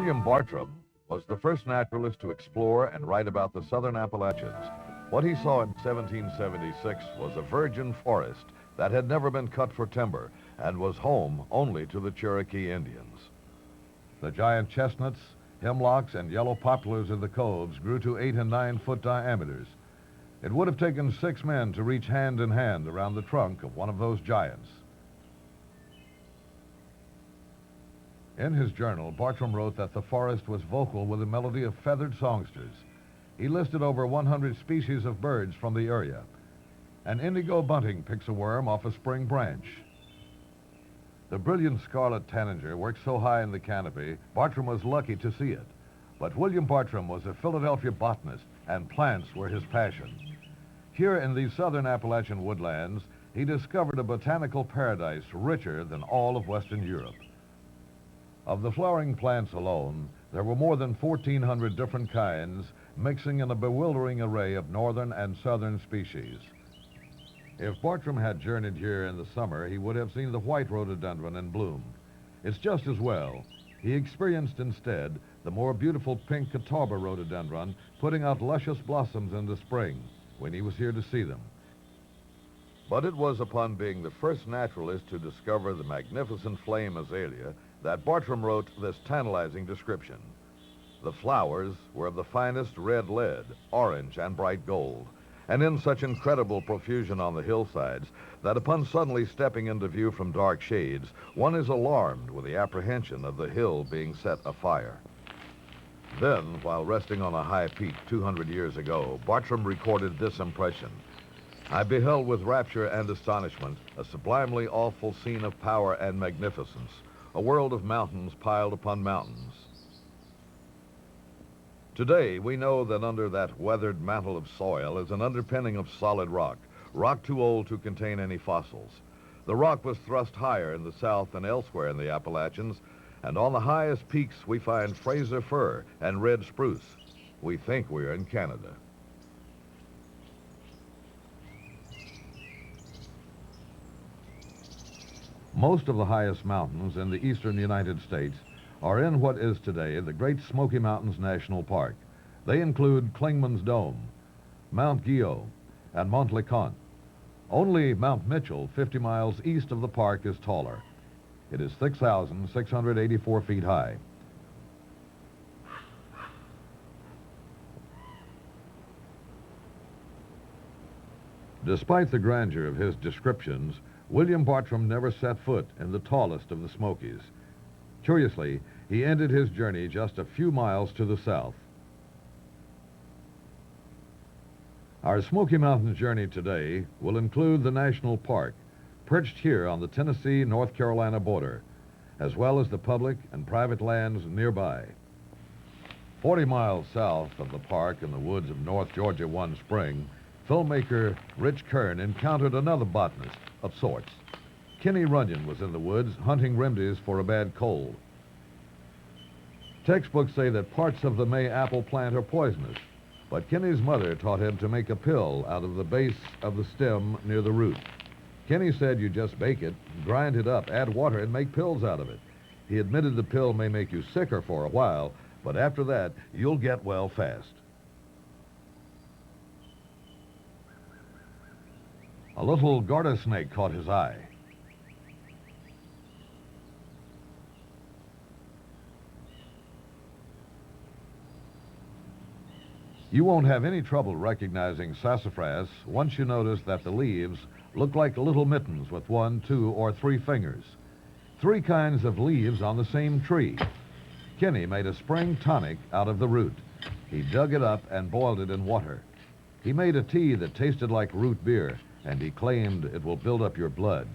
William Bartram was the first naturalist to explore and write about the southern Appalachians. What he saw in 1776 was a virgin forest that had never been cut for timber and was home only to the Cherokee Indians. The giant chestnuts, hemlocks, and yellow poplars in the coves grew to 8 and 9 foot diameters. It would have taken 6 men to reach hand in hand around the trunk of one of those giants. In his journal, Bartram wrote that the forest was vocal with the melody of feathered songsters. He listed over 100 species of birds from the area. An indigo bunting picks a worm off a spring branch. The brilliant scarlet tanager worked so high in the canopy, Bartram was lucky to see it. But William Bartram was a Philadelphia botanist, and plants were his passion. Here in these southern Appalachian woodlands, he discovered a botanical paradise richer than all of Western Europe. Of the flowering plants alone, there were more than 1,400 different kinds, mixing in a bewildering array of northern and southern species. If Bartram had journeyed here in the summer, he would have seen the white rhododendron in bloom. It's just as well. He experienced instead the more beautiful pink Catawba rhododendron putting out luscious blossoms in the spring when he was here to see them. But it was upon being the first naturalist to discover the magnificent flame azalea that Bartram wrote this tantalizing description. The flowers were of the finest red lead, orange, and bright gold, and in such incredible profusion on the hillsides that upon suddenly stepping into view from dark shades, one is alarmed with the apprehension of the hill being set afire. Then, while resting on a high peak 200 years ago, Bartram recorded this impression. I beheld with rapture and astonishment a sublimely awful scene of power and magnificence, a world of mountains piled upon mountains. Today, we know that under that weathered mantle of soil is an underpinning of solid rock, rock too old to contain any fossils. The rock was thrust higher in the south than elsewhere in the Appalachians, and on the highest peaks we find Fraser fir and red spruce. We think we're in Canada. Most of the highest mountains in the eastern United States are in what is today the Great Smoky Mountains National Park. They include Clingman's Dome, Mount Guyot, and Mont LeConte. Only Mount Mitchell, 50 miles east of the park, is taller. It is 6,684 feet high. Despite the grandeur of his descriptions, William Bartram never set foot in the tallest of the Smokies. Curiously, he ended his journey just a few miles to the south. Our Smoky Mountains journey today will include the national park, perched here on the Tennessee-North Carolina border, as well as the public and private lands nearby. 40 miles south of the park in the woods of North Georgia one spring, filmmaker Rich Kern encountered another botanist of sorts. Kenny Runyon was in the woods hunting remedies for a bad cold. Textbooks say that parts of the May apple plant are poisonous, but Kenny's mother taught him to make a pill out of the base of the stem near the root. Kenny said you just bake it, grind it up, add water, and make pills out of it. He admitted the pill may make you sicker for a while, but after that, you'll get well fast. A little garter snake caught his eye. You won't have any trouble recognizing sassafras once you notice that the leaves look like little mittens with 1, 2, or 3 fingers. 3 kinds of leaves on the same tree. Kenny made a spring tonic out of the root. He dug it up and boiled it in water. He made a tea that tasted like root beer, and he claimed it will build up your blood.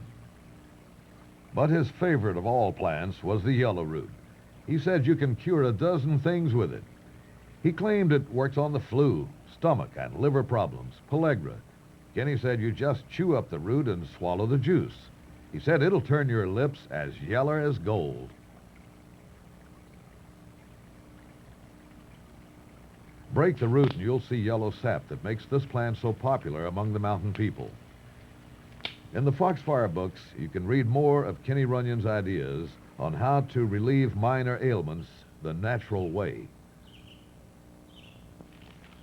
But his favorite of all plants was the yellow root. He said you can cure a dozen things with it. He claimed it works on the flu, stomach, and liver problems, pellagra. Kenny said you just chew up the root and swallow the juice. He said it'll turn your lips as yeller as gold. Break the root and you'll see yellow sap that makes this plant so popular among the mountain people. In the Foxfire books, you can read more of Kenny Runyon's ideas on how to relieve minor ailments the natural way.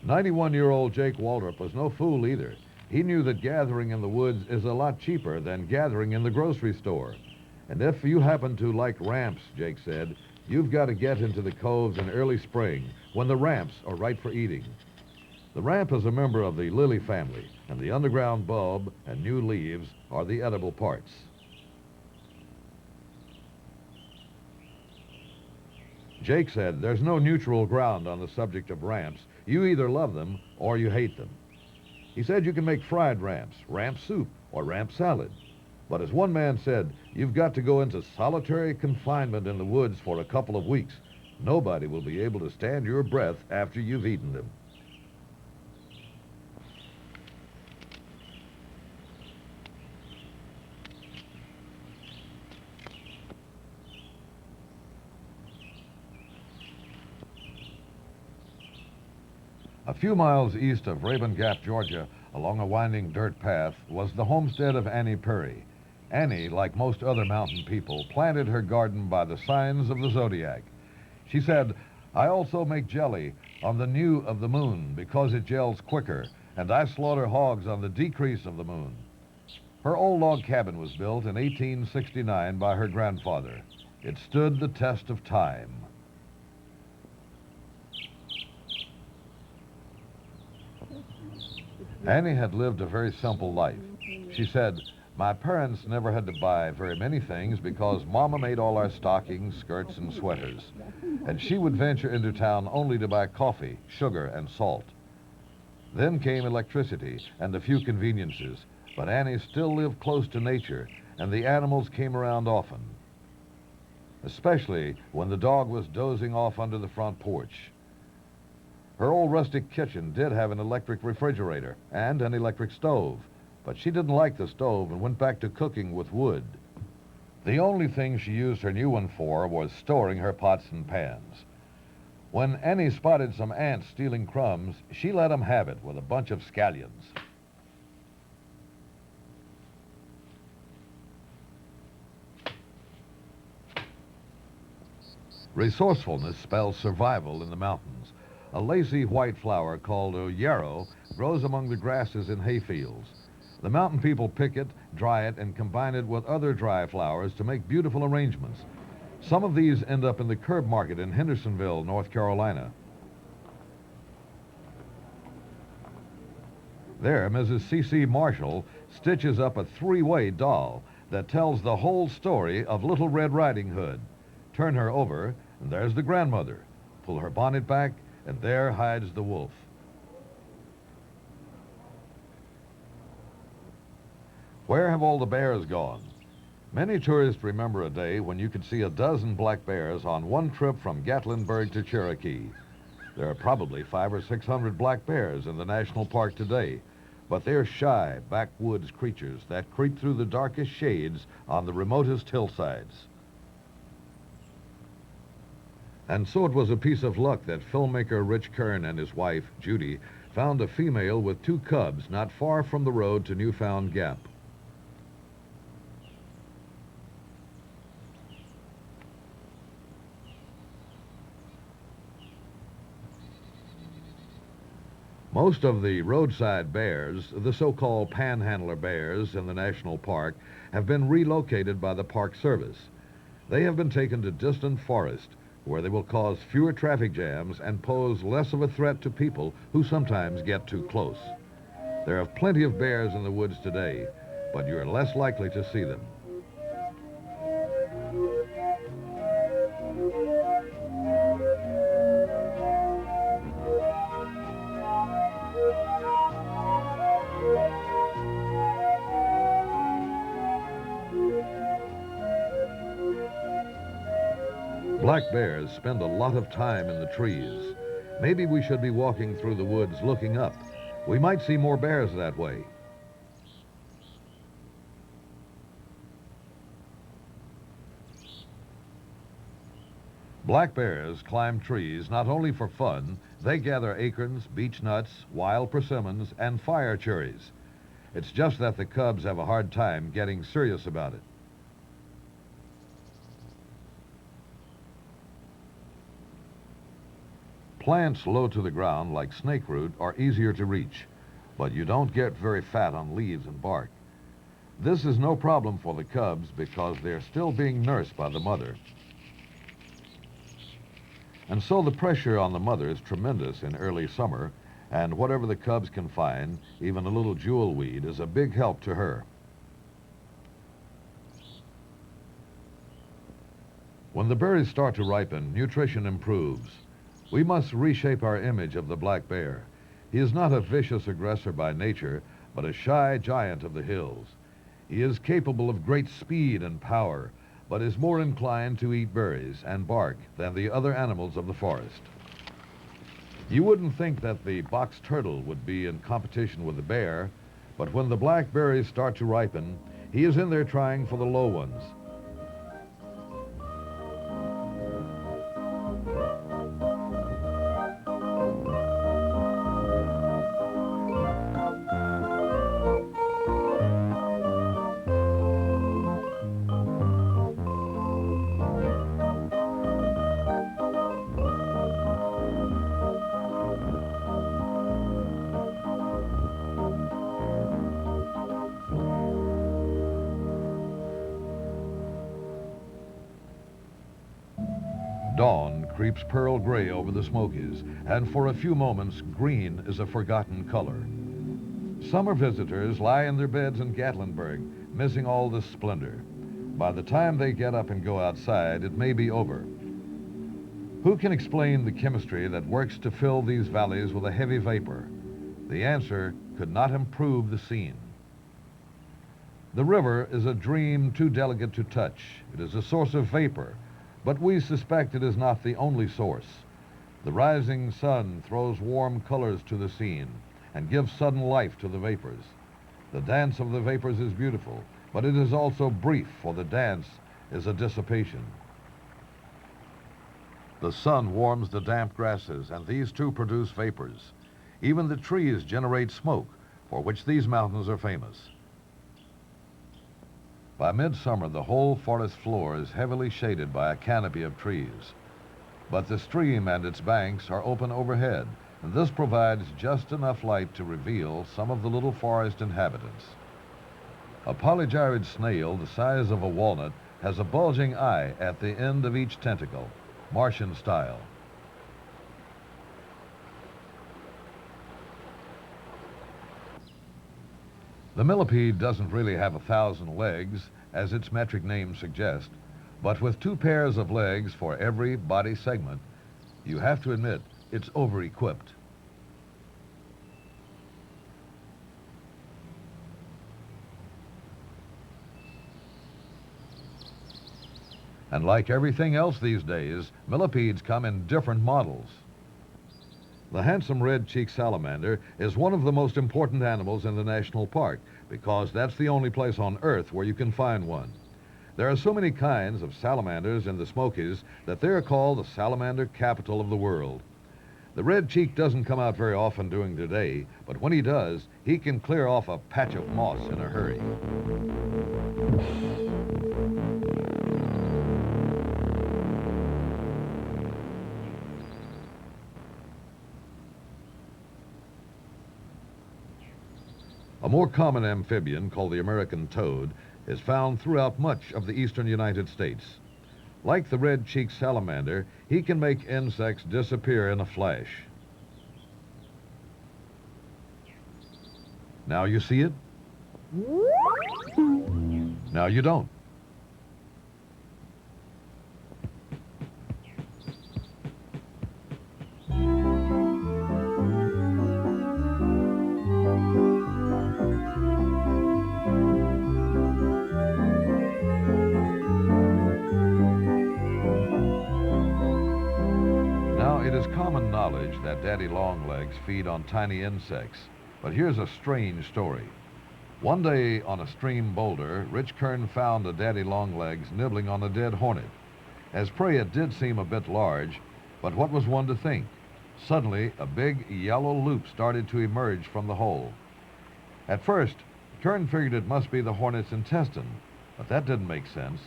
91-year-old Jake Waldrop was no fool either. He knew that gathering in the woods is a lot cheaper than gathering in the grocery store. And if you happen to like ramps, Jake said, you've got to get into the coves in early spring when the ramps are right for eating. The ramp is a member of the lily family, and the underground bulb and new leaves are the edible parts. Jake said there's no neutral ground on the subject of ramps. You either love them or you hate them. He said you can make fried ramps, ramp soup, or ramp salad. But as one man said, you've got to go into solitary confinement in the woods for a couple of weeks. Nobody will be able to stand your breath after you've eaten them. A few miles east of Raven Gap, Georgia, along a winding dirt path, was the homestead of Annie Perry. Annie, like most other mountain people, planted her garden by the signs of the zodiac. She said, I also make jelly on the new of the moon because it gels quicker, and I slaughter hogs on the decrease of the moon. Her old log cabin was built in 1869 by her grandfather. It stood the test of time. Annie had lived a very simple life. She said, my parents never had to buy very many things because Mama made all our stockings, skirts, and sweaters. And she would venture into town only to buy coffee, sugar, and salt. Then came electricity and a few conveniences, but Annie still lived close to nature, and the animals came around often, especially when the dog was dozing off under the front porch. Her old rustic kitchen did have an electric refrigerator and an electric stove, but she didn't like the stove and went back to cooking with wood. The only thing she used her new one for was storing her pots and pans. When Annie spotted some ants stealing crumbs, she let them have it with a bunch of scallions. Resourcefulness spells survival in the mountains. A lacy white flower called a yarrow grows among the grasses in hayfields. The mountain people pick it, dry it, and combine it with other dry flowers to make beautiful arrangements. Some of these end up in the curb market in Hendersonville, North Carolina. There, Mrs. C.C. Marshall stitches up a three-way doll that tells the whole story of Little Red Riding Hood. Turn her over, and there's the grandmother. Pull her bonnet back, and there hides the wolf. Where have all the bears gone? Many tourists remember a day when you could see a dozen black bears on one trip from Gatlinburg to Cherokee. There are probably 500 or 600 black bears in the national park today, but they're shy, backwoods creatures that creep through the darkest shades on the remotest hillsides. And so it was a piece of luck that filmmaker Rich Kern and his wife, Judy, found a female with 2 cubs not far from the road to Newfound Gap. Most of the roadside bears, the so-called panhandler bears in the national park, have been relocated by the Park Service. They have been taken to distant forest, where they will cause fewer traffic jams and pose less of a threat to people who sometimes get too close. There are plenty of bears in the woods today, but you're less likely to see them. Black bears spend a lot of time in the trees. Maybe we should be walking through the woods looking up. We might see more bears that way. Black bears climb trees not only for fun, they gather acorns, beech nuts, wild persimmons, and fire cherries. It's just that the cubs have a hard time getting serious about it. Plants low to the ground, like snakeroot, are easier to reach, but you don't get very fat on leaves and bark. This is no problem for the cubs because they're still being nursed by the mother. And so the pressure on the mother is tremendous in early summer, and whatever the cubs can find, even a little jewelweed, is a big help to her. When the berries start to ripen, nutrition improves. We must reshape our image of the black bear. He is not a vicious aggressor by nature, but a shy giant of the hills. He is capable of great speed and power, but is more inclined to eat berries and bark than the other animals of the forest. You wouldn't think that the box turtle would be in competition with the bear, but when the black berries start to ripen, he is in there trying for the low ones. Dawn creeps pearl gray over the Smokies, and for a few moments, green is a forgotten color. Summer visitors lie in their beds in Gatlinburg, missing all this splendor. By the time they get up and go outside, it may be over. Who can explain the chemistry that works to fill these valleys with a heavy vapor? The answer could not improve the scene. The river is a dream too delicate to touch. It is a source of vapor, but we suspect it is not the only source. The rising sun throws warm colors to the scene and gives sudden life to the vapors. The dance of the vapors is beautiful, but it is also brief, for the dance is a dissipation. The sun warms the damp grasses, and these too produce vapors. Even the trees generate smoke, for which these mountains are famous. By midsummer, the whole forest floor is heavily shaded by a canopy of trees. But the stream and its banks are open overhead, and this provides just enough light to reveal some of the little forest inhabitants. A polygyrid snail the size of a walnut has a bulging eye at the end of each tentacle, Martian style. The millipede doesn't really have 1,000 legs, as its metric name suggests, but with 2 pairs of legs for every body segment, you have to admit it's over-equipped. And like everything else these days, millipedes come in different models. The handsome red-cheeked salamander is one of the most important animals in the national park because that's the only place on Earth where you can find one. There are so many kinds of salamanders in the Smokies that they're called the salamander capital of the world. The red-cheek doesn't come out very often during the day, but when he does, he can clear off a patch of moss in a hurry. A more common amphibian, called the American toad, is found throughout much of the eastern United States. Like the red-cheeked salamander, he can make insects disappear in a flash. Now you see it? Now you don't. It is common knowledge that daddy longlegs feed on tiny insects, but here's a strange story. One day on a stream boulder, Rich Kern found a daddy longlegs nibbling on a dead hornet. As prey, it did seem a bit large, but what was one to think? Suddenly, a big yellow loop started to emerge from the hole. At first, Kern figured it must be the hornet's intestine, but that didn't make sense.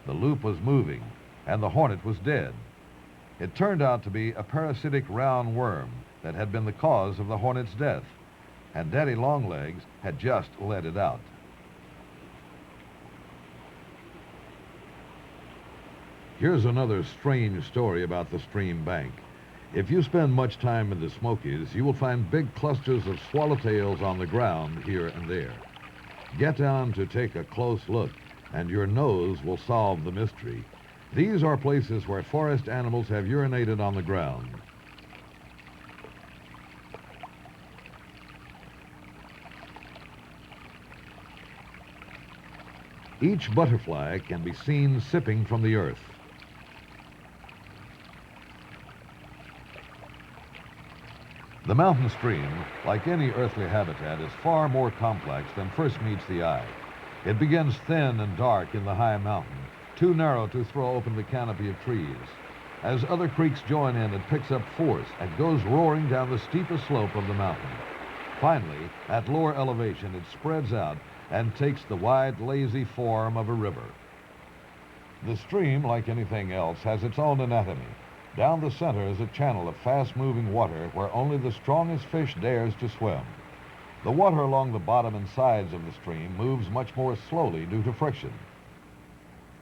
The loop was moving, and the hornet was dead. It turned out to be a parasitic round worm that had been the cause of the hornet's death, and Daddy Longlegs had just let it out. Here's another strange story about the stream bank. If you spend much time in the Smokies, you will find big clusters of swallowtails on the ground here and there. Get down to take a close look, and your nose will solve the mystery. These are places where forest animals have urinated on the ground. Each butterfly can be seen sipping from the earth. The mountain stream, like any earthly habitat, is far more complex than first meets the eye. It begins thin and dark in the high mountain, too narrow to throw open the canopy of trees. As other creeks join in, it picks up force and goes roaring down the steepest slope of the mountain. Finally, at lower elevation, it spreads out and takes the wide, lazy form of a river. The stream, like anything else, has its own anatomy. Down the center is a channel of fast-moving water where only the strongest fish dares to swim. The water along the bottom and sides of the stream moves much more slowly due to friction.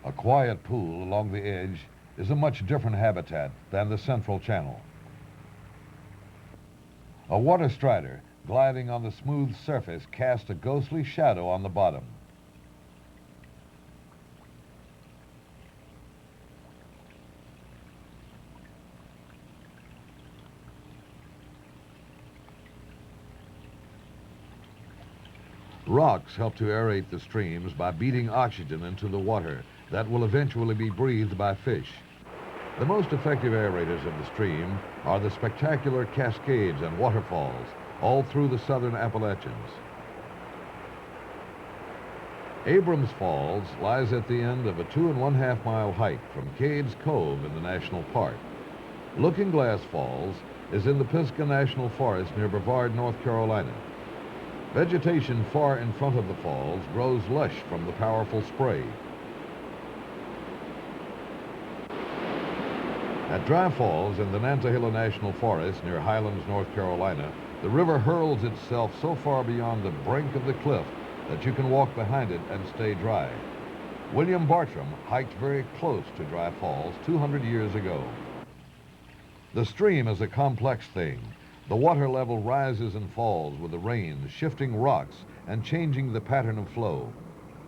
A quiet pool along the edge is a much different habitat than the central channel. A water strider gliding on the smooth surface casts a ghostly shadow on the bottom. Rocks help to aerate the streams by beating oxygen into the water that will eventually be breathed by fish. The most effective aerators of the stream are the spectacular cascades and waterfalls all through the southern Appalachians. Abrams Falls lies at the end of a 2.5 mile hike from Cades Cove in the National Park. Looking Glass Falls is in the Pisgah National Forest near Brevard, North Carolina. Vegetation far in front of the falls grows lush from the powerful spray. At Dry Falls in the Nantahala National Forest near Highlands, North Carolina, the river hurls itself so far beyond the brink of the cliff that you can walk behind it and stay dry. William Bartram hiked very close to Dry Falls 200 years ago. The stream is a complex thing. The water level rises and falls with the rains, shifting rocks and changing the pattern of flow.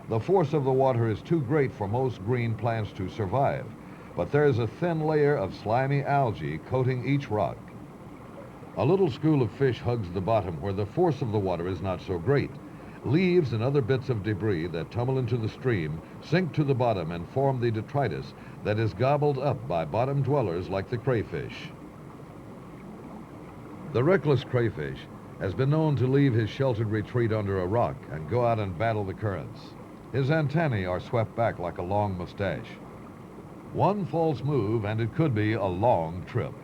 The force of the water is too great for most green plants to survive, but there is a thin layer of slimy algae coating each rock. A little school of fish hugs the bottom where the force of the water is not so great. Leaves and other bits of debris that tumble into the stream sink to the bottom and form the detritus that is gobbled up by bottom dwellers like the crayfish. The reckless crayfish has been known to leave his sheltered retreat under a rock and go out and battle the currents. His antennae are swept back like a long mustache. One false move and it could be a long trip.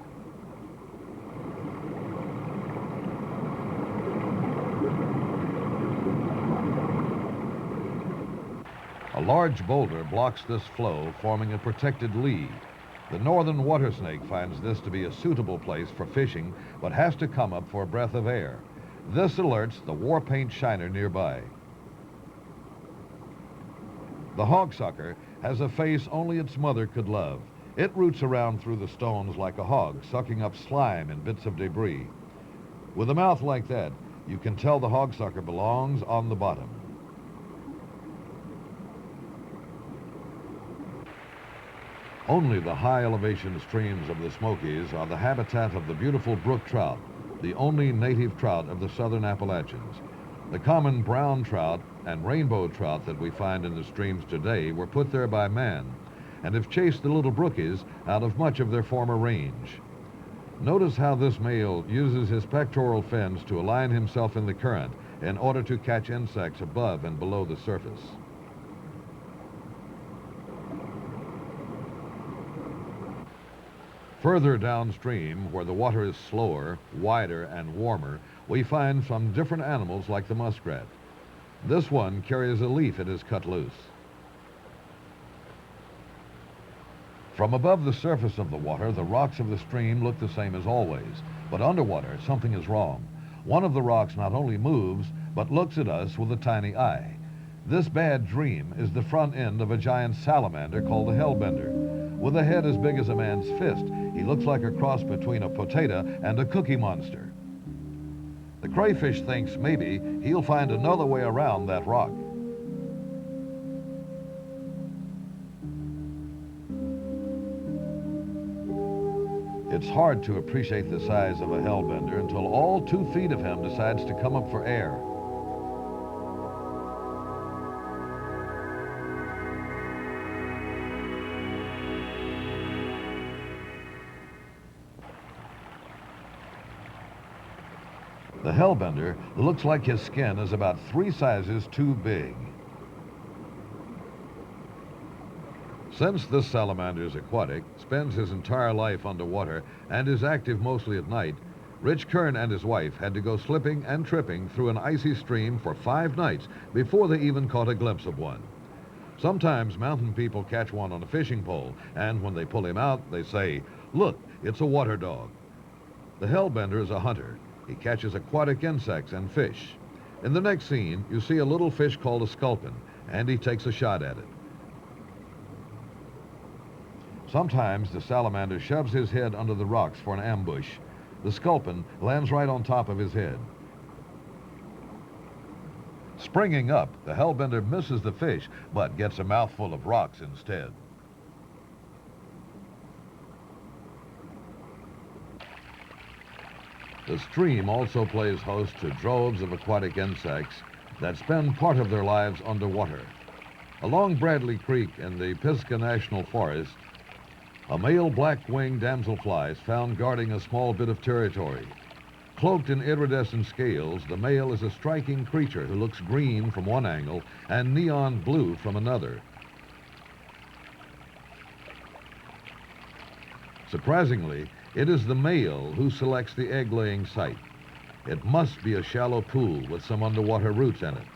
A large boulder blocks this flow, forming a protected lead. The northern water snake finds this to be a suitable place for fishing, but has to come up for a breath of air. This alerts the war paint shiner nearby. The hogsucker has a face only its mother could love. It roots around through the stones like a hog, sucking up slime and bits of debris. With a mouth like that, you can tell the hogsucker belongs on the bottom. Only the high elevation streams of the Smokies are the habitat of the beautiful brook trout, the only native trout of the southern Appalachians. The common brown trout and rainbow trout that we find in the streams today were put there by man and have chased the little brookies out of much of their former range. Notice how this male uses his pectoral fins to align himself in the current in order to catch insects above and below the surface. Further downstream, where the water is slower, wider, and warmer, we find some different animals like the muskrat. This one carries a leaf it has cut loose. From above the surface of the water, the rocks of the stream look the same as always. But underwater, something is wrong. One of the rocks not only moves, but looks at us with a tiny eye. This bad dream is the front end of a giant salamander called the hellbender. With a head as big as a man's fist, he looks like a cross between a potato and a cookie monster. The crayfish thinks maybe he'll find another way around that rock. It's hard to appreciate the size of a hellbender until all 2 feet of him decides to come up for air. The hellbender looks like his skin is about 3 sizes too big. Since this salamander is aquatic, spends his entire life underwater, and is active mostly at night, Rich Kern and his wife had to go slipping and tripping through an icy stream for 5 nights before they even caught a glimpse of one. Sometimes mountain people catch one on a fishing pole, and when they pull him out, they say, "Look, it's a water dog." The hellbender is a hunter. He catches aquatic insects and fish. In the next scene, you see a little fish called a sculpin, and he takes a shot at it. Sometimes the salamander shoves his head under the rocks for an ambush. The sculpin lands right on top of his head. Springing up, the hellbender misses the fish, but gets a mouthful of rocks instead. The stream also plays host to droves of aquatic insects that spend part of their lives underwater. Along Bradley Creek in the Pisgah National Forest, a male black-winged damselfly is found guarding a small bit of territory. Cloaked in iridescent scales, the male is a striking creature who looks green from one angle and neon blue from another. Surprisingly, it is the male who selects the egg-laying site. It must be a shallow pool with some underwater roots in it.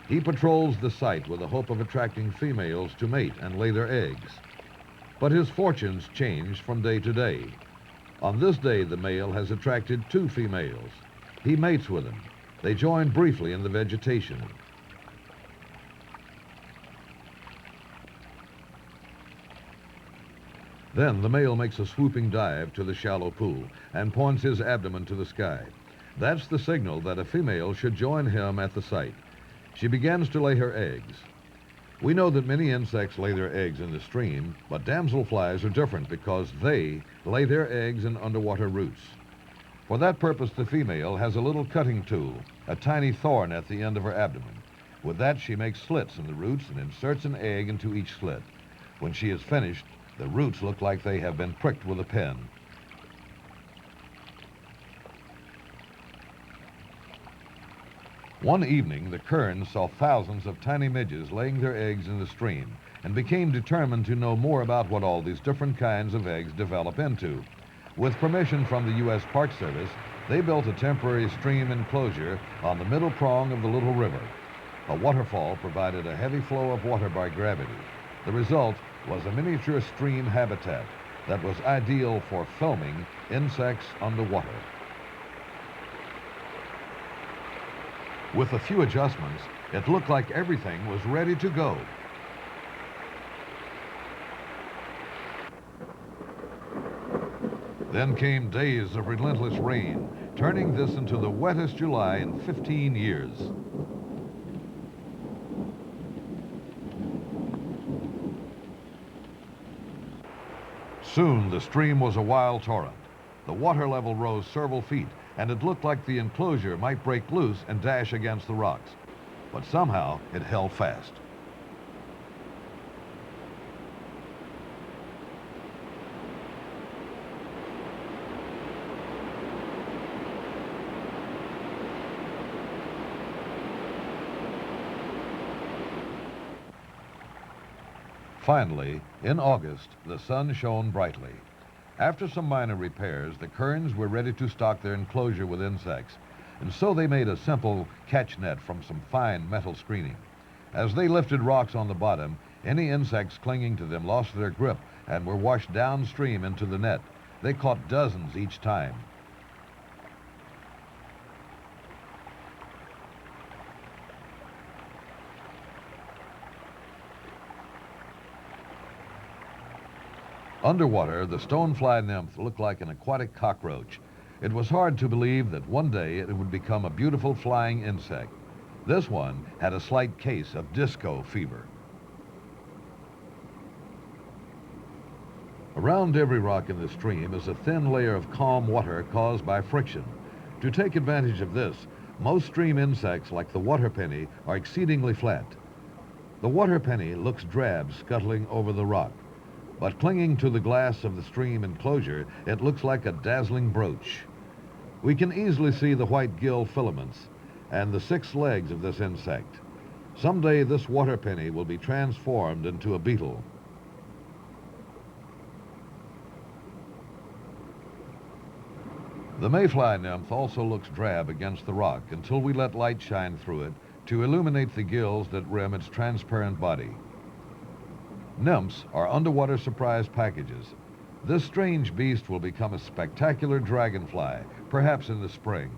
He patrols the site with the hope of attracting females to mate and lay their eggs. But his fortunes change from day to day. On this day, the male has attracted 2 females. He mates with them. They join briefly in the vegetation. Then the male makes a swooping dive to the shallow pool and points his abdomen to the sky. That's the signal that a female should join him at the site. She begins to lay her eggs. We know that many insects lay their eggs in the stream, but damselflies are different because they lay their eggs in underwater roots. For that purpose, the female has a little cutting tool, a tiny thorn at the end of her abdomen. With that, she makes slits in the roots and inserts an egg into each slit. When she is finished, the roots look like they have been pricked with a pen. One evening, the Kerns saw thousands of tiny midges laying their eggs in the stream and became determined to know more about what all these different kinds of eggs develop into. With permission from the U.S. Park Service, they built a temporary stream enclosure on the middle prong of the little river. A waterfall provided a heavy flow of water by gravity. The result was a miniature stream habitat that was ideal for filming insects underwater. With a few adjustments, it looked like everything was ready to go. Then came days of relentless rain, turning this into the wettest July in 15 years. Soon the stream was a wild torrent. The water level rose several feet, and it looked like the enclosure might break loose and dash against the rocks. But somehow it held fast. Finally, in August, the sun shone brightly. After some minor repairs, the Kerns were ready to stock their enclosure with insects, and so they made a simple catch net from some fine metal screening. As they lifted rocks on the bottom, any insects clinging to them lost their grip and were washed downstream into the net. They caught dozens each time. Underwater, the stonefly nymph looked like an aquatic cockroach. It was hard to believe that one day it would become a beautiful flying insect. This one had a slight case of disco fever. Around every rock in the stream is a thin layer of calm water caused by friction. To take advantage of this, most stream insects, like the water penny, are exceedingly flat. The water penny looks drab scuttling over the rock, but clinging to the glass of the stream enclosure, it looks like a dazzling brooch. We can easily see the white gill filaments and the 6 legs of this insect. Someday this water penny will be transformed into a beetle. The mayfly nymph also looks drab against the rock until we let light shine through it to illuminate the gills that rim its transparent body. Nymphs are underwater surprise packages. This strange beast will become a spectacular dragonfly, perhaps in the spring.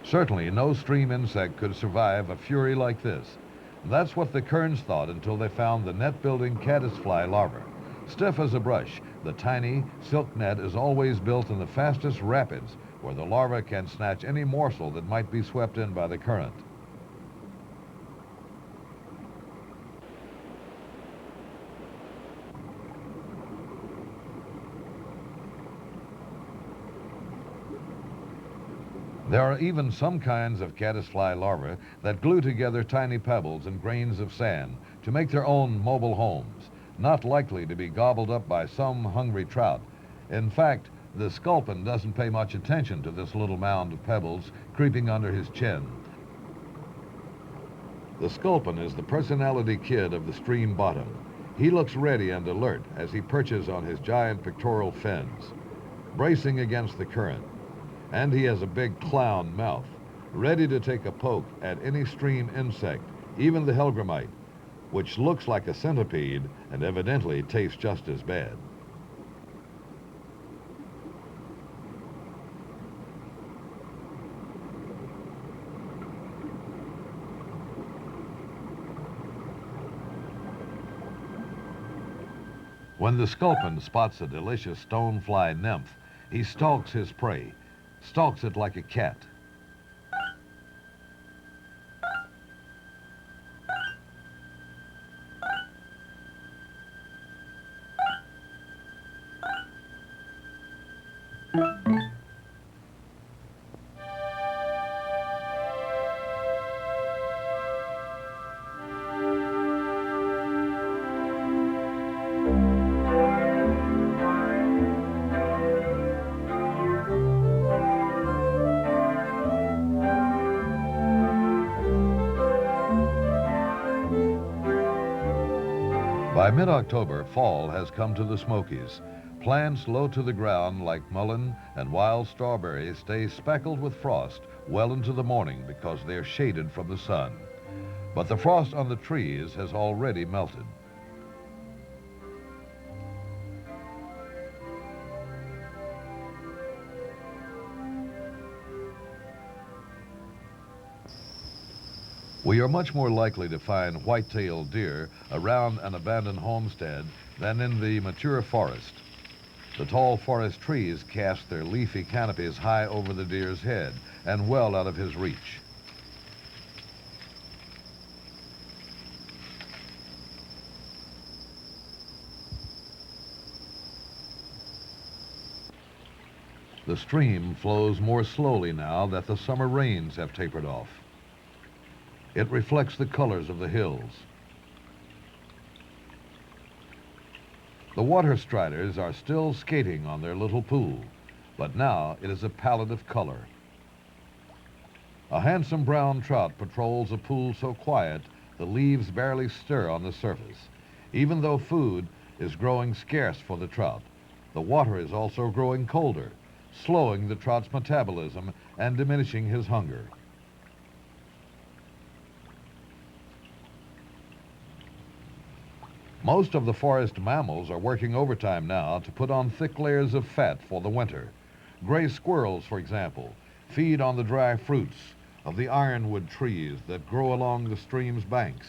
Certainly, no stream insect could survive a fury like this. That's what the Kerns thought until they found the net-building caddisfly larva. Stiff as a brush, the tiny silk net is always built in the fastest rapids, where the larva can snatch any morsel that might be swept in by the current. There are even some kinds of caddisfly larvae that glue together tiny pebbles and grains of sand to make their own mobile homes, not likely to be gobbled up by some hungry trout. In fact, the sculpin doesn't pay much attention to this little mound of pebbles creeping under his chin. The sculpin is the personality kid of the stream bottom. He looks ready and alert as he perches on his giant pectoral fins, bracing against the current. And he has a big clown mouth, ready to take a poke at any stream insect, even the hellgrammite, which looks like a centipede and evidently tastes just as bad. When the sculpin spots a delicious stonefly nymph, he stalks his prey, stalks it like a cat. By mid-October, fall has come to the Smokies. Plants low to the ground like mullein and wild strawberries stay speckled with frost well into the morning because they're shaded from the sun. But the frost on the trees has already melted. We are much more likely to find white-tailed deer around an abandoned homestead than in the mature forest. The tall forest trees cast their leafy canopies high over the deer's head and well out of his reach. The stream flows more slowly now that the summer rains have tapered off. It reflects the colors of the hills. The water striders are still skating on their little pool, but now it is a palette of color. A handsome brown trout patrols a pool so quiet the leaves barely stir on the surface. Even though food is growing scarce for the trout, the water is also growing colder, slowing the trout's metabolism and diminishing his hunger. Most of the forest mammals are working overtime now to put on thick layers of fat for the winter. Gray squirrels, for example, feed on the dry fruits of the ironwood trees that grow along the stream's banks.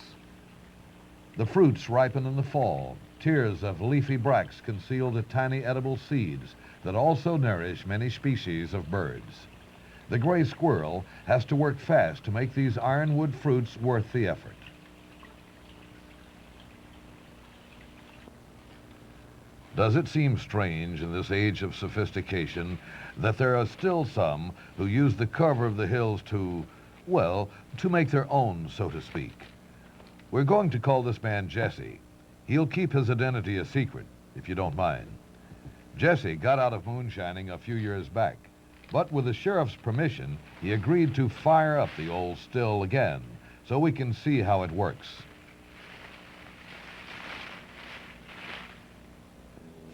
The fruits ripen in the fall. Tiers of leafy bracts conceal the tiny edible seeds that also nourish many species of birds. The gray squirrel has to work fast to make these ironwood fruits worth the effort. Does it seem strange in this age of sophistication that there are still some who use the cover of the hills to, well, to make their own, so to speak? We're going to call this man Jesse. He'll keep his identity a secret, if you don't mind. Jesse got out of moonshining a few years back, but with the sheriff's permission, he agreed to fire up the old still again so we can see how it works.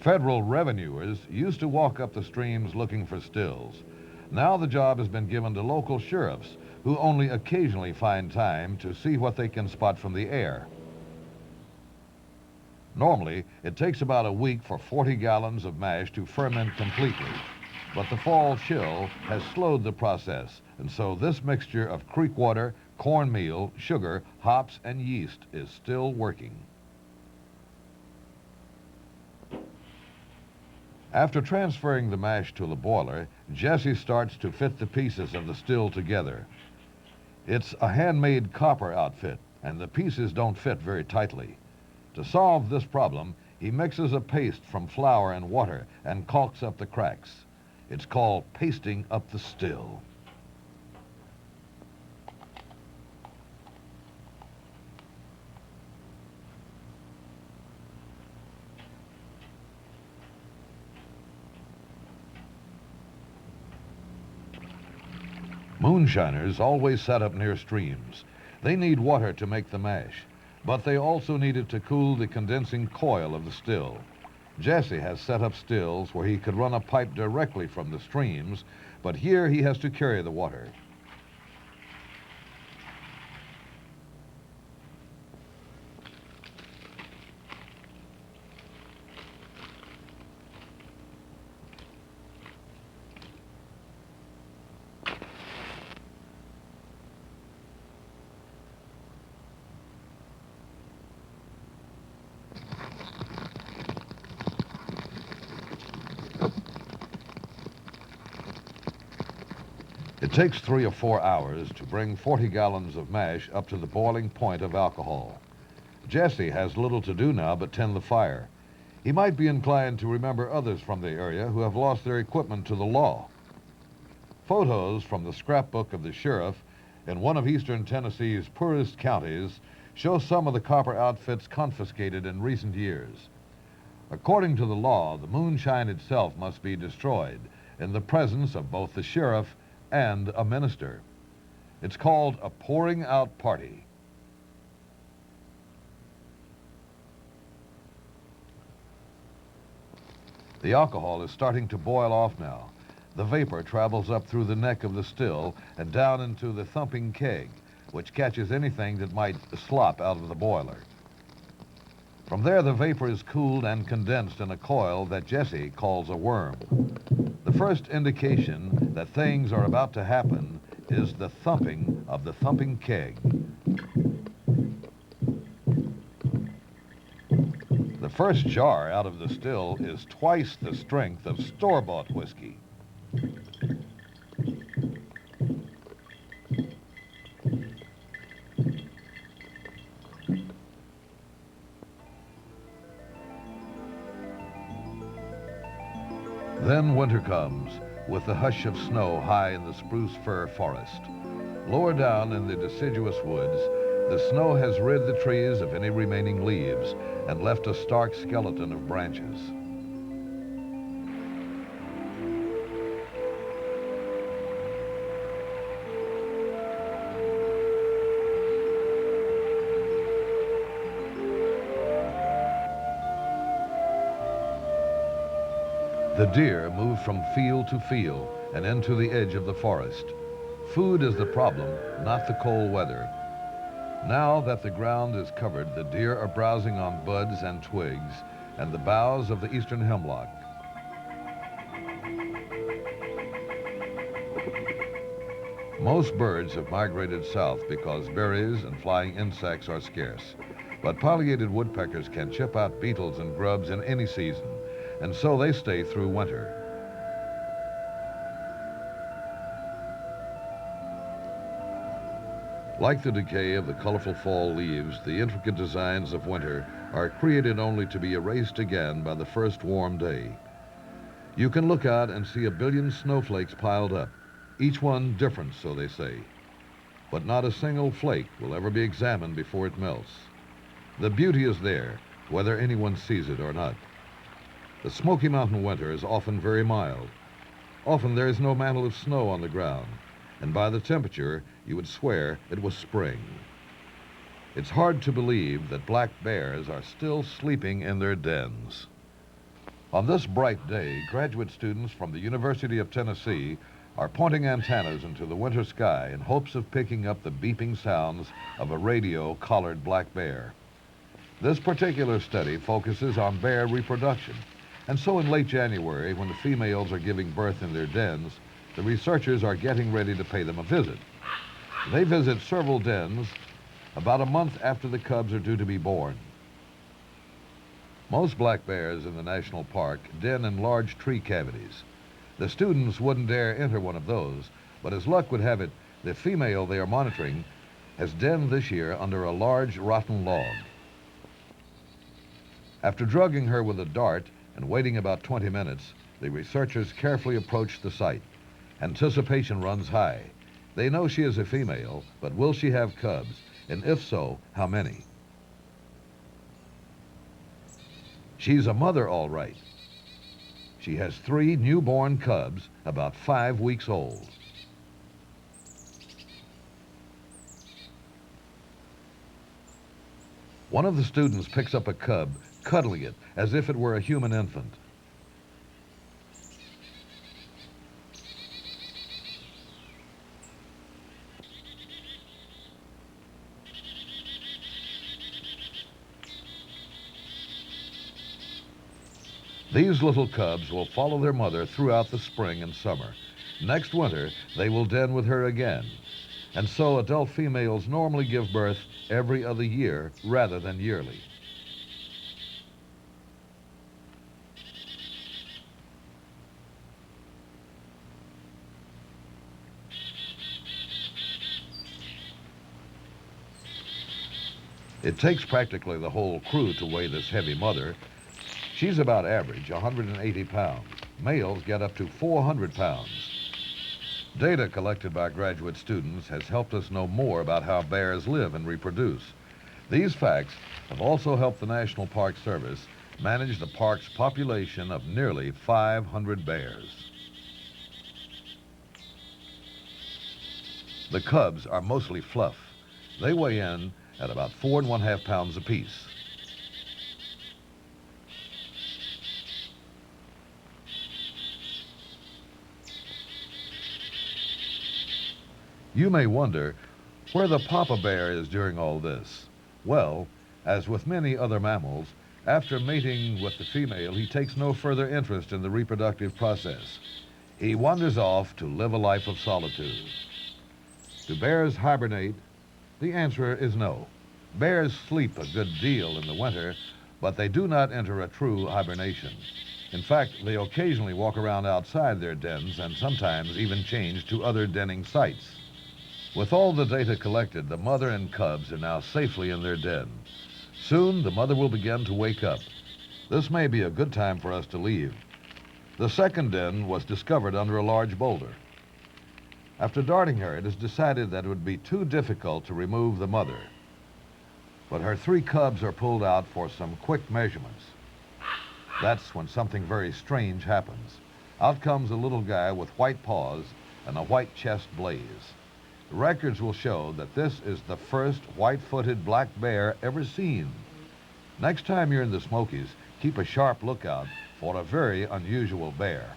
Federal revenuers used to walk up the streams looking for stills. Now the job has been given to local sheriffs who only occasionally find time to see what they can spot from the air. Normally, it takes about a week for 40 gallons of mash to ferment completely, but the fall chill has slowed the process, and so this mixture of creek water, cornmeal, sugar, hops, and yeast is still working. After transferring the mash to the boiler, Jesse starts to fit the pieces of the still together. It's a handmade copper outfit, and the pieces don't fit very tightly. To solve this problem, he mixes a paste from flour and water and caulks up the cracks. It's called pasting up the still. Moonshiners always set up near streams. They need water to make the mash, but they also need it to cool the condensing coil of the still. Jesse has set up stills where he could run a pipe directly from the streams, but here he has to carry the water. It takes 3 or 4 hours to bring 40 gallons of mash up to the boiling point of alcohol. Jesse has little to do now but tend the fire. He might be inclined to remember others from the area who have lost their equipment to the law. Photos from the scrapbook of the sheriff in one of eastern Tennessee's poorest counties show some of the copper outfits confiscated in recent years. According to the law, the moonshine itself must be destroyed in the presence of both the sheriff and a minister. It's called a pouring out party. The alcohol is starting to boil off now. The vapor travels up through the neck of the still and down into the thumping keg, which catches anything that might slop out of the boiler. From there, the vapor is cooled and condensed in a coil that Jesse calls a worm. The first indication that things are about to happen is the thumping of the thumping keg. The first jar out of the still is twice the strength of store-bought whiskey. Then winter comes, with the hush of snow high in the spruce fir forest. Lower down in the deciduous woods, the snow has rid the trees of any remaining leaves and left a stark skeleton of branches. The deer move from field to field and into the edge of the forest. Food is the problem, not the cold weather. Now that the ground is covered, the deer are browsing on buds and twigs and the boughs of the eastern hemlock. Most birds have migrated south because berries and flying insects are scarce. But pileated woodpeckers can chip out beetles and grubs in any season, and so they stay through winter. Like the decay of the colorful fall leaves, the intricate designs of winter are created only to be erased again by the first warm day. You can look out and see 1 billion snowflakes piled up, each one different, so they say. But not a single flake will ever be examined before it melts. The beauty is there, whether anyone sees it or not. The Smoky Mountain winter is often very mild. Often there is no mantle of snow on the ground, and by the temperature, you would swear it was spring. It's hard to believe that black bears are still sleeping in their dens. On this bright day, graduate students from the University of Tennessee are pointing antennas into the winter sky in hopes of picking up the beeping sounds of a radio-collared black bear. This particular study focuses on bear reproduction, and so in late January, when the females are giving birth in their dens, the researchers are getting ready to pay them a visit. They visit several dens about a month after the cubs are due to be born. Most black bears in the national park den in large tree cavities. The students wouldn't dare enter one of those, but as luck would have it, the female they are monitoring has denned this year under a large rotten log. After drugging her with a dart and waiting about 20 minutes, the researchers carefully approach the site. Anticipation runs high. They know she is a female, but will she have cubs? And if so, how many? She's a mother, all right. She has 3 newborn cubs, about 5 weeks old. One of the students picks up a cub, cuddling it as if it were a human infant. These little cubs will follow their mother throughout the spring and summer. Next winter, they will den with her again. And so adult females normally give birth every other year rather than yearly. It takes practically the whole crew to weigh this heavy mother. She's about average, 180 pounds. Males get up to 400 pounds. Data collected by graduate students has helped us know more about how bears live and reproduce. These facts have also helped the National Park Service manage the park's population of nearly 500 bears. The cubs are mostly fluff. They weigh in at about 4½ pounds apiece. You may wonder where the papa bear is during all this. Well, as with many other mammals, after mating with the female, he takes no further interest in the reproductive process. He wanders off to live a life of solitude. Do bears hibernate? The answer is no. Bears sleep a good deal in the winter, but they do not enter a true hibernation. In fact, they occasionally walk around outside their dens and sometimes even change to other denning sites. With all the data collected, the mother and cubs are now safely in their den. Soon, the mother will begin to wake up. This may be a good time for us to leave. The second den was discovered under a large boulder. After darting her, it is decided that it would be too difficult to remove the mother. But her 3 cubs are pulled out for some quick measurements. That's when something very strange happens. Out comes a little guy with white paws and a white chest blaze. The records will show that this is the first white-footed black bear ever seen. Next time you're in the Smokies, keep a sharp lookout for a very unusual bear.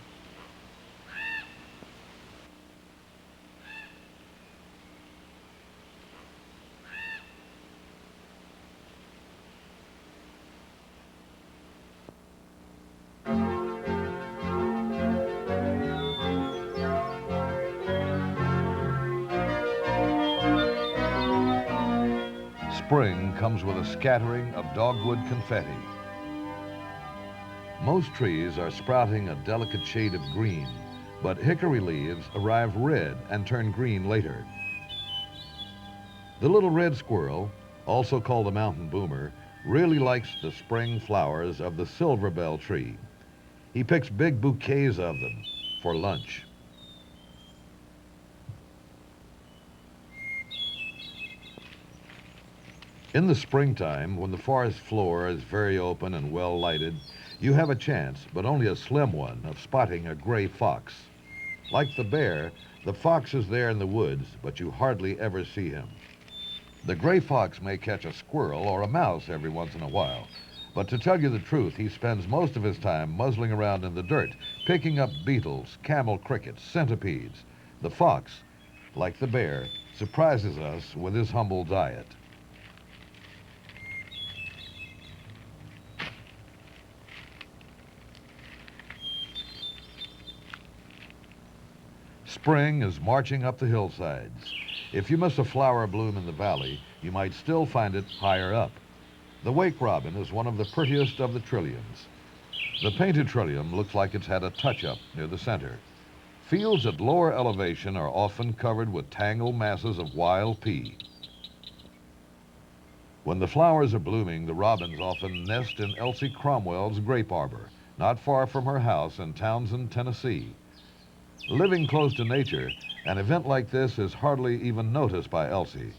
Spring comes with a scattering of dogwood confetti. Most trees are sprouting a delicate shade of green, but hickory leaves arrive red and turn green later. The little red squirrel, also called a mountain boomer, really likes the spring flowers of the silver bell tree. He picks big bouquets of them for lunch. In the springtime, when the forest floor is very open and well lighted, you have a chance, but only a slim one, of spotting a gray fox. Like the bear, the fox is there in the woods, but you hardly ever see him. The gray fox may catch a squirrel or a mouse every once in a while, but to tell you the truth, he spends most of his time muzzling around in the dirt, picking up beetles, camel crickets, centipedes. The fox, like the bear, surprises us with his humble diet. Spring is marching up the hillsides. If you miss a flower bloom in the valley, you might still find it higher up. The wake robin is one of the prettiest of the trilliums. The painted trillium looks like it's had a touch-up near the center. Fields at lower elevation are often covered with tangled masses of wild pea. When the flowers are blooming, the robins often nest in Elsie Cromwell's grape arbor, not far from her house in Townsend, Tennessee. Living close to nature, an event like this is hardly even noticed by Elsie.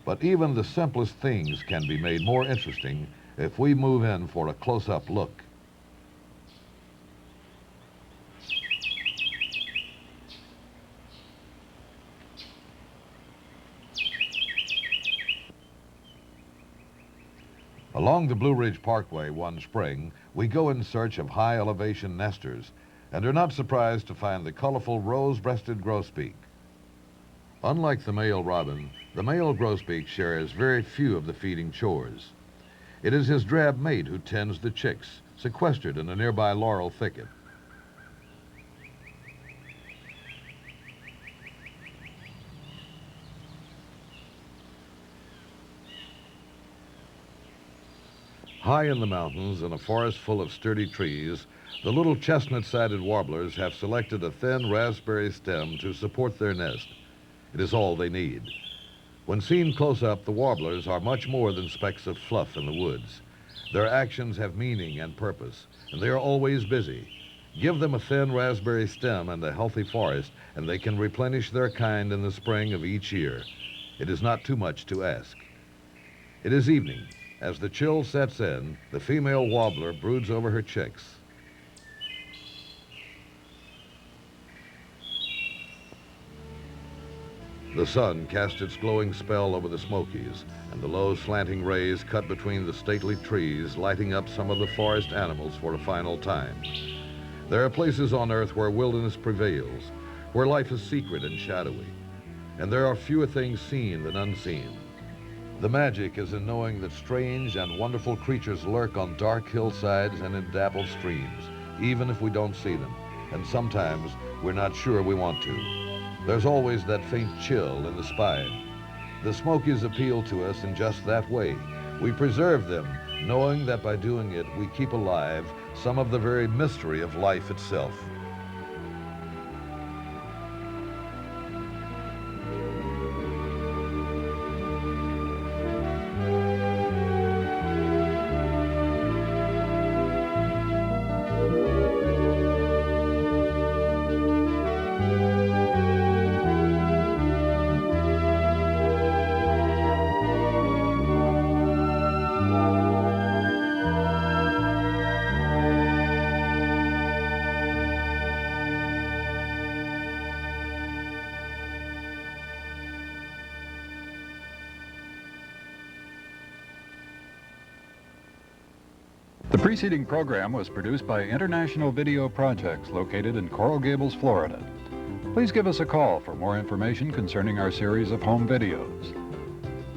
But even the simplest things can be made more interesting if we move in for a close-up look. Along the Blue Ridge Parkway one spring, we go in search of high-elevation nesters, and are not surprised to find the colorful rose-breasted grosbeak. Unlike the male robin, the male grosbeak shares very few of the feeding chores. It is his drab mate who tends the chicks, sequestered in a nearby laurel thicket. High in the mountains, in a forest full of sturdy trees, the little chestnut-sided warblers have selected a thin raspberry stem to support their nest. It is all they need. When seen close up, the warblers are much more than specks of fluff in the woods. Their actions have meaning and purpose, and they are always busy. Give them a thin raspberry stem and a healthy forest, and they can replenish their kind in the spring of each year. It is not too much to ask. It is evening. As the chill sets in, the female warbler broods over her chicks. The sun cast its glowing spell over the Smokies, and the low slanting rays cut between the stately trees, lighting up some of the forest animals for a final time. There are places on earth where wilderness prevails, where life is secret and shadowy, and there are fewer things seen than unseen. The magic is in knowing that strange and wonderful creatures lurk on dark hillsides and in dappled streams, even if we don't see them, and sometimes we're not sure we want to. There's always that faint chill in the spine. The Smokies appeal to us in just that way. We preserve them, knowing that by doing it, we keep alive some of the very mystery of life itself. The preceding program was produced by International Video Projects located in Coral Gables, Florida. Please give us a call for more information concerning our series of home videos.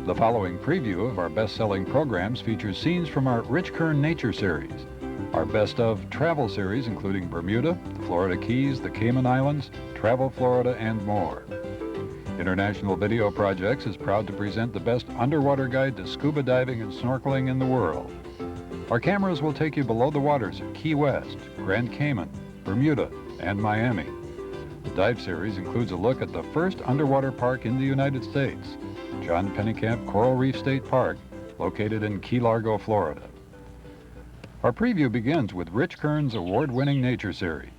The following preview of our best-selling programs features scenes from our Rich Kern Nature Series, our Best of Travel Series including Bermuda, the Florida Keys, the Cayman Islands, Travel Florida, and more. International Video Projects is proud to present the best underwater guide to scuba diving and snorkeling in the world. Our cameras will take you below the waters of Key West, Grand Cayman, Bermuda, and Miami. The dive series includes a look at the first underwater park in the United States, John Pennekamp Coral Reef State Park, located in Key Largo, Florida. Our preview begins with Rich Kern's award-winning nature series.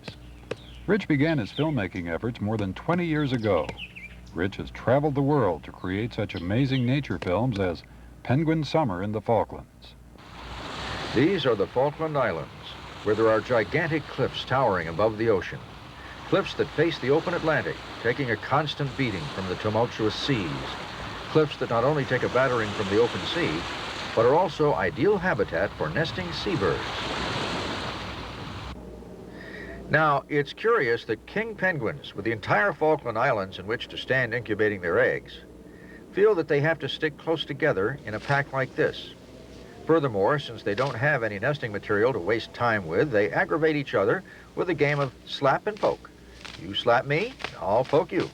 Rich began his filmmaking efforts more than 20 years ago. Rich has traveled the world to create such amazing nature films as Penguin Summer in the Falklands. These are the Falkland Islands, where there are gigantic cliffs towering above the ocean. Cliffs that face the open Atlantic, taking a constant beating from the tumultuous seas. Cliffs that not only take a battering from the open sea, but are also ideal habitat for nesting seabirds. Now, it's curious that king penguins, with the entire Falkland Islands in which to stand incubating their eggs, feel that they have to stick close together in a pack like this. Furthermore, since they don't have any nesting material to waste time with, they aggravate each other with a game of slap and poke. You slap me, I'll poke you.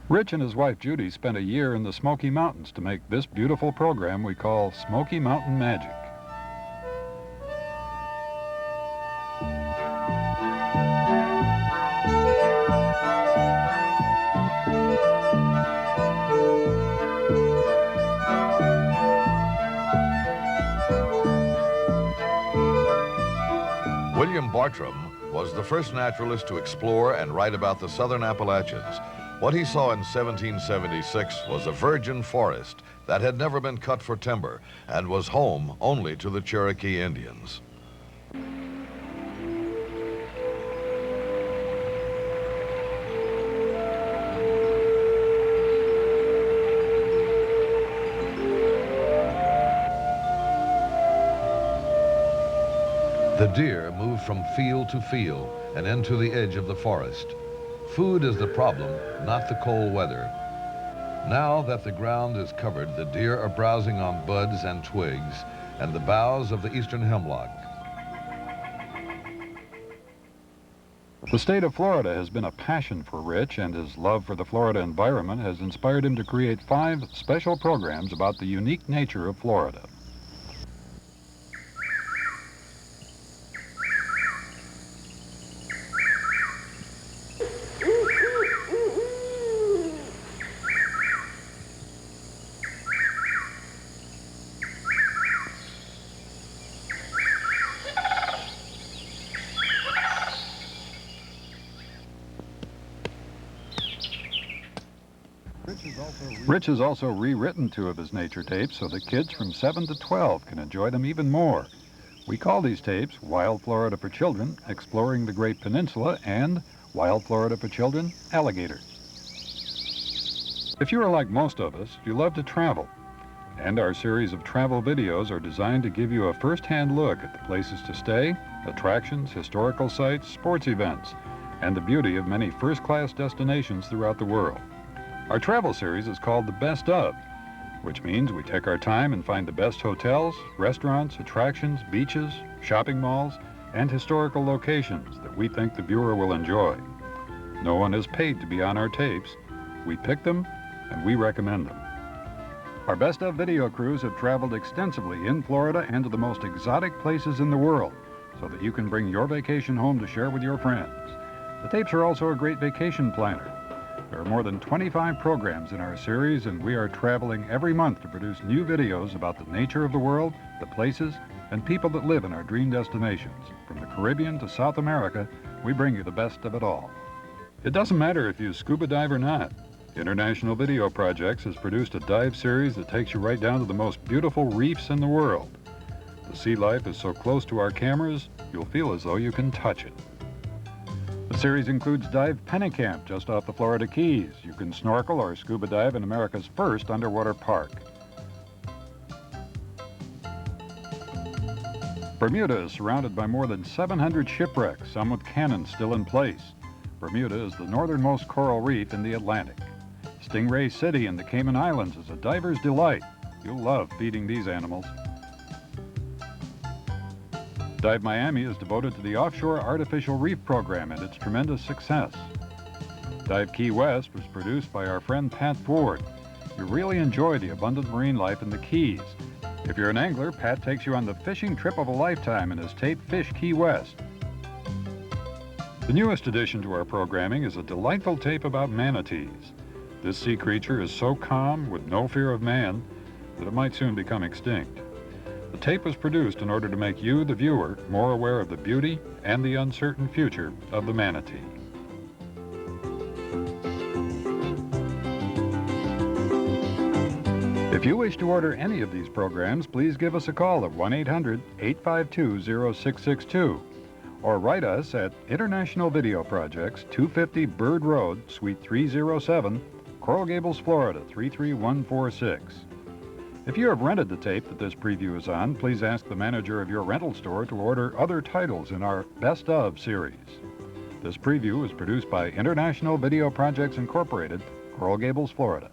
Rich and his wife Judy spent a year in the Smoky Mountains to make this beautiful program we call Smoky Mountain Magic. William Bartram was the first naturalist to explore and write about the southern Appalachians. What he saw in 1776 was a virgin forest that had never been cut for timber and was home only to the Cherokee Indians. The deer move from field to field and into the edge of the forest. Food is the problem, not the cold weather. Now that the ground is covered, the deer are browsing on buds and twigs and the boughs of the eastern hemlock. The state of Florida has been a passion for Rich, and his love for the Florida environment has inspired him to create 5 special programs about the unique nature of Florida. Rich has also rewritten 2 of his nature tapes so that kids from 7 to 12 can enjoy them even more. We call these tapes Wild Florida for Children, Exploring the Great Peninsula, and Wild Florida for Children, Alligator. If you are like most of us, you love to travel. And our series of travel videos are designed to give you a first-hand look at the places to stay, attractions, historical sites, sports events, and the beauty of many first-class destinations throughout the world. Our travel series is called The Best Of, which means we take our time and find the best hotels, restaurants, attractions, beaches, shopping malls, and historical locations that we think the viewer will enjoy. No one is paid to be on our tapes. We pick them and we recommend them. Our Best Of video crews have traveled extensively in Florida and to the most exotic places in the world so that you can bring your vacation home to share with your friends. The tapes are also a great vacation planner. There are more than 25 programs in our series, and we are traveling every month to produce new videos about the nature of the world, the places, and people that live in our dream destinations. From the Caribbean to South America, we bring you the best of it all. It doesn't matter if you scuba dive or not. International Video Projects has produced a dive series that takes you right down to the most beautiful reefs in the world. The sea life is so close to our cameras, you'll feel as though you can touch it. The series includes Dive Pennekamp just off the Florida Keys. You can snorkel or scuba dive in America's first underwater park. Bermuda is surrounded by more than 700 shipwrecks, some with cannons still in place. Bermuda is the northernmost coral reef in the Atlantic. Stingray City in the Cayman Islands is a diver's delight. You'll love feeding these animals. Dive Miami is devoted to the offshore artificial reef program and its tremendous success. Dive Key West was produced by our friend Pat Ford. You really enjoy the abundant marine life in the Keys. If you're an angler, Pat takes you on the fishing trip of a lifetime in his tape Fish Key West. The newest addition to our programming is a delightful tape about manatees. This sea creature is so calm, with no fear of man, that it might soon become extinct. The tape was produced in order to make you, the viewer, more aware of the beauty and the uncertain future of the manatee. If you wish to order any of these programs, please give us a call at 1-800-852-0662 or write us at International Video Projects, 250 Bird Road, Suite 307, Coral Gables, Florida, 33146. If you have rented the tape that this preview is on, please ask the manager of your rental store to order other titles in our Best Of series. This preview was produced by International Video Projects Incorporated, Coral Gables, Florida.